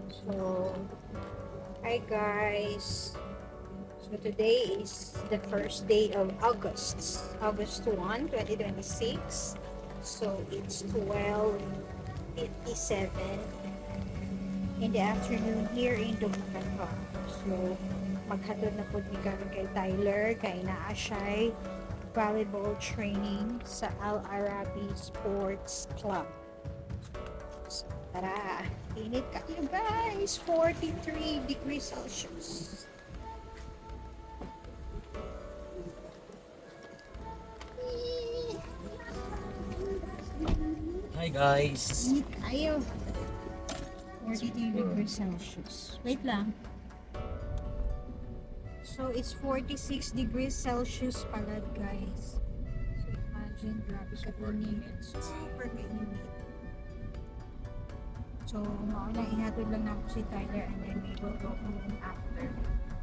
So, hi guys. So today is the first day of August. August 1, 2026. So it's 12:57 in the afternoon here in Dumaguete. So maghatod na po ni kami kay Tyler, kay naa siya'y volleyball training sa Al Arabi Sports Club. So, tara, init kayo guys, 43 degrees Celsius. Hi guys! Init kayo. 43 degrees Celsius. Wait lang. So, it's 46 degrees Celsius pala guys. So, imagine, grabe ka init. Super kainit. So, mauna ihatod lang namin si Tyler and then we will go home after.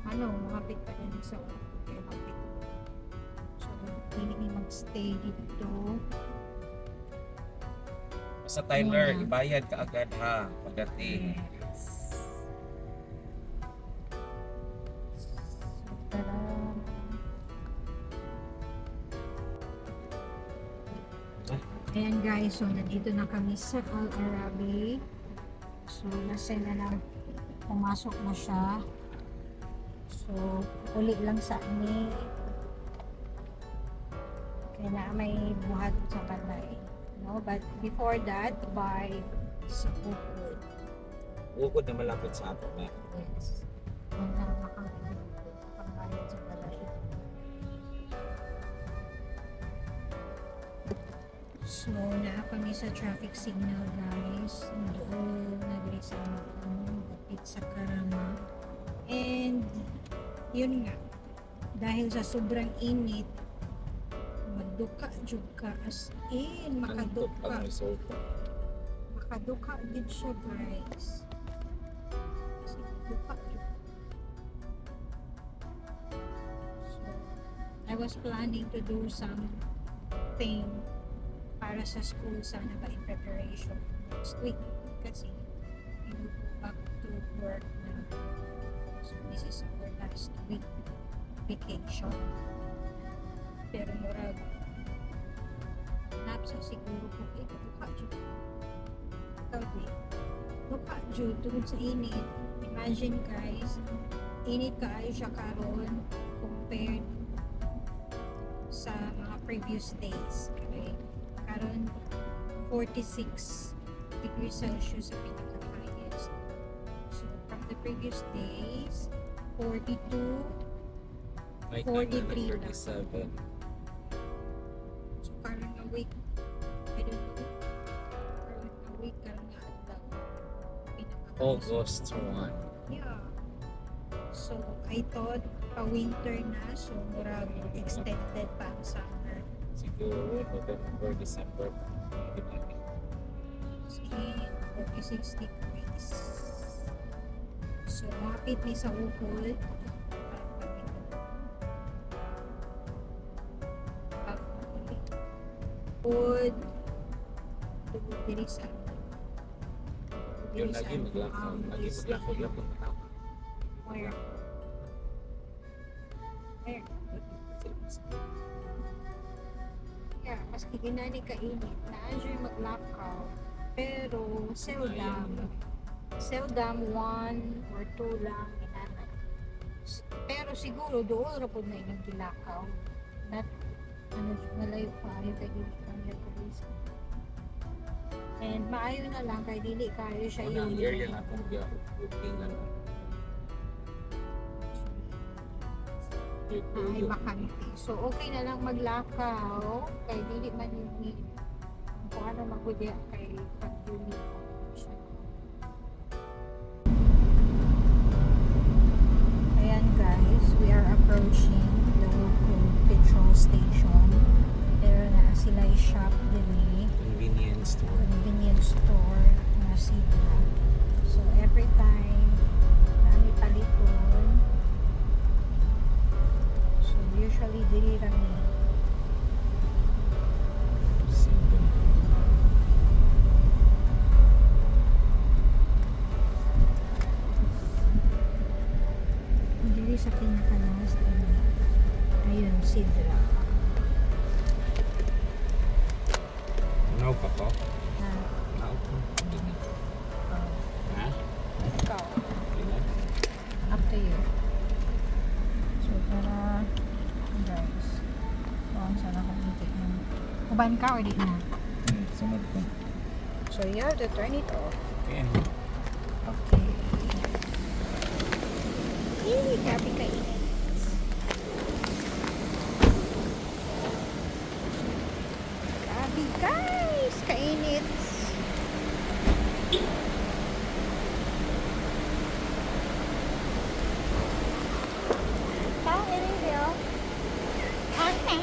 Makapit pa din sa kaya mapit. So, hindi magstay dito. Sa Tyler, Muna. ibayad ka agad ha pagdating. Tara. Ayan guys, so nandito na kami sa Al Arabi. So, nasa na lang, pumasok na siya. So, uli lang sa amin. Kaya na may buhat sa balay. No? But before that, by sa Bukod. Bukod na malapit sa ato na. Yes. Yan na pangbayad sa balay. So, naa kami sa traffic signal guys. Doon nagli sa dapit sa Karama. And, yun nga. Dahil sa sobrang init, magduka jud ka as in, makaduka. Makaduka din siya guys. Kasi duka jud. So, I was planning to do something para sa school sana ba in preparation next week kasi we will go back to work na. So this is our last week vacation. Pero murag napsa siguro kung duka jud. Duka jud tungod sa init. Imagine guys, init kaayo siya karon compared sa mga previous days. Okay? Karon 46 degrees Celsius sa pinaka-highest. So, from the previous days, 42, Right 43 na. 37. So, karon na week, I don't know, karon na week, karon na adlaw. August 1. Yeah. So, I thought pa-winter na, so murag extended pa ang summer. Siguro November, December. In 46 degrees. So, lapit ni sa ukol. Wood. Tugod diri sa Yun lagi maglakaw. Lagi maglakaw lang kung matama. Where? Where? Yeah, maski ginani kainit, na-enjoy maglakaw. Pero, seldom. Seldom 1 or 2 lang inanay. Pero siguro doon ra pud na inyong gilakaw. Not malayo pa ayo kay dili kanya police. And maayo na lang kay dili kayo siya Unang yung area na kung booking ano. ay bakante. So okay na lang maglakaw kay dili man yung kung ano magudya kay pag-unit. Ayan guys, we are approaching the local petrol station. Pero na sila shop din Convenience store. convenience store na sila. So every time nami paliton, so usually dili rami. Uban ka or di na? Sunod ko. So you have to turn it off. Okay. Okay. Grabe ka init. Grabe guys, kainit. Tao, i-reveal. Okay.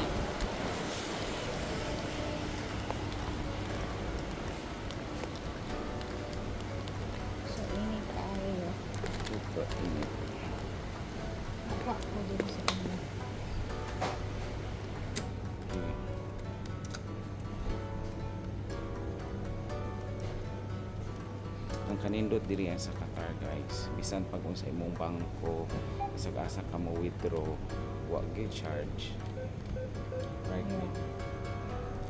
So, init tayo. Super init. Nakuha ko dun sa inyo. Okay. Ang kanindot diri sa Qatar guys, bisan pag unsa imong bangko asa ka mo withdraw wa gyud charge right Yeah.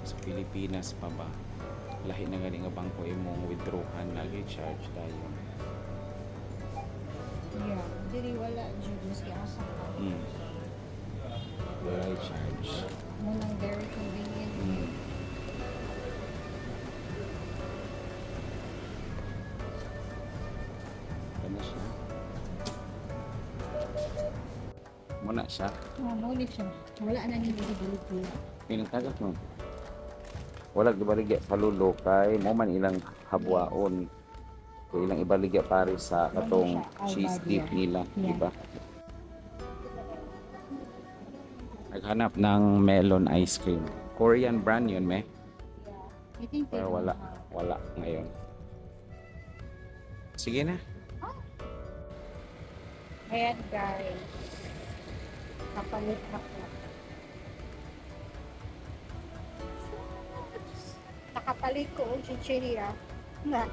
sa Pilipinas pa ba lahi na gani nga bangko imong withdrawhan na gyud charge dayon. Yeah, diri wala jud siya sa ka. Wala charge. Mo nang very convenient. Ano siya? Muna siya. Maulit siya. Wala na ni visibility. Pinagtagas mo. Wala gibaligya palulo kay mo man ilang habwaon. Kay ilang ibaligya pare sa katong cheese dip nila, Yeah. di ba? Naghanap ng melon ice cream. Korean brand yun, me. I think they Pero don't wala, have. wala ngayon. Sige na. Ayan guys. Kapalit ako. Nakapalit ko ang chichirya na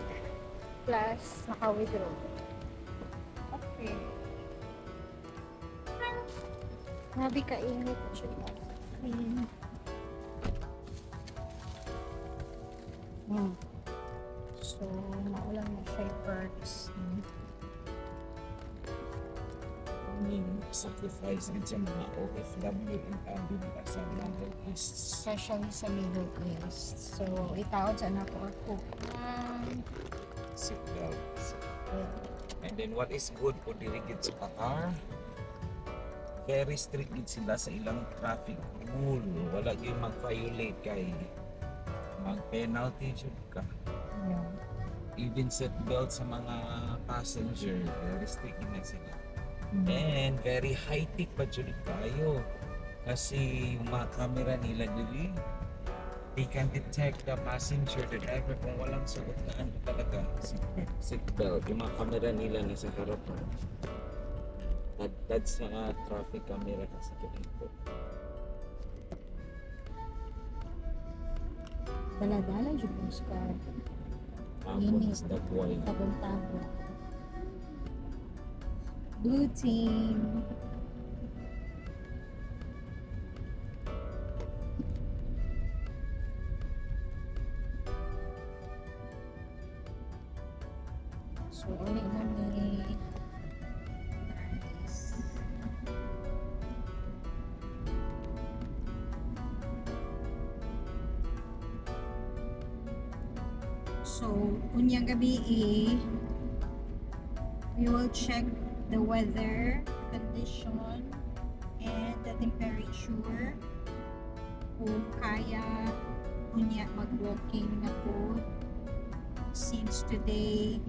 plus naka-withdraw. Okay. Grabe kainit siya. So, maulang na siya i-perks. Sacrifice din sa mga OFW and family sa Middle East. Especially sa Middle East. So, itawad sa anak ko ako. Seatbelts. And then what is good po dirigid sa Qatar? Very strict gid sila sa ilang traffic rule. Wala gyud mag-violate kay mag-penalty jud ka. Yeah. Even set belt sa mga passenger, very strict na sila. And very high-tech pa jud kayo. Kasi yung mga camera nila dili, they can detect the passenger, the driver kung walang suot na ano talaga, seatbelt. Yung mga camera nila nasa harapan. Tad sa traffic camera kasi dito. Dala-dala yung postcard. Tapos dagway. Tabon-tabon. Blue team. So, ulit namin. Nice. So, unyang gabi we will check the weather condition and the temperature kung kaya unya mag-walking na po since today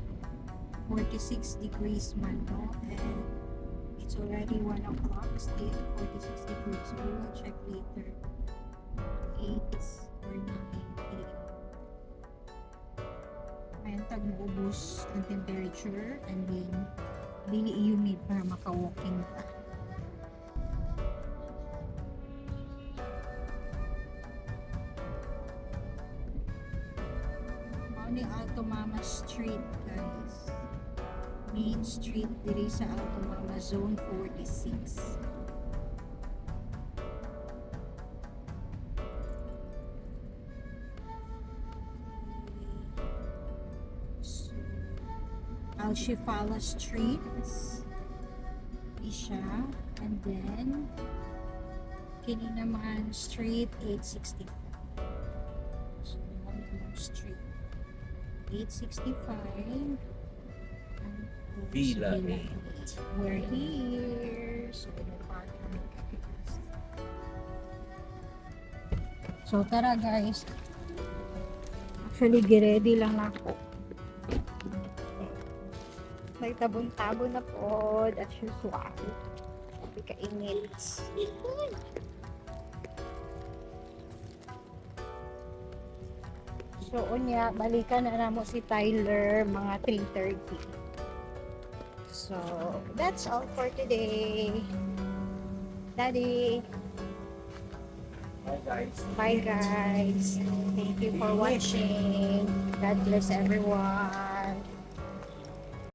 46 degrees man, no? And it's already 1 o'clock, still 46 degrees. We will check later 8 or 9 p.m. Ayan, tag-ubos ang temperature and then dili humid para maka-walking ka. Mauni Alto Mama Street, guys. Main Street diri sa Alto Mama Zone 46. So, Al-Shifala Street, Isha, and then kini naman Street 860. Street. 865. Villa Villa 8. We're here. So, park kami guys. So, tara guys. Actually, giredy lang ako. Nagtabon-tabon na po. As usual. Sabi kainit. So, unya, balikan na namo si Tyler mga 3:30. So, that's all for today. Daddy, Bye guys. bye guys. Thank you for watching. God bless everyone.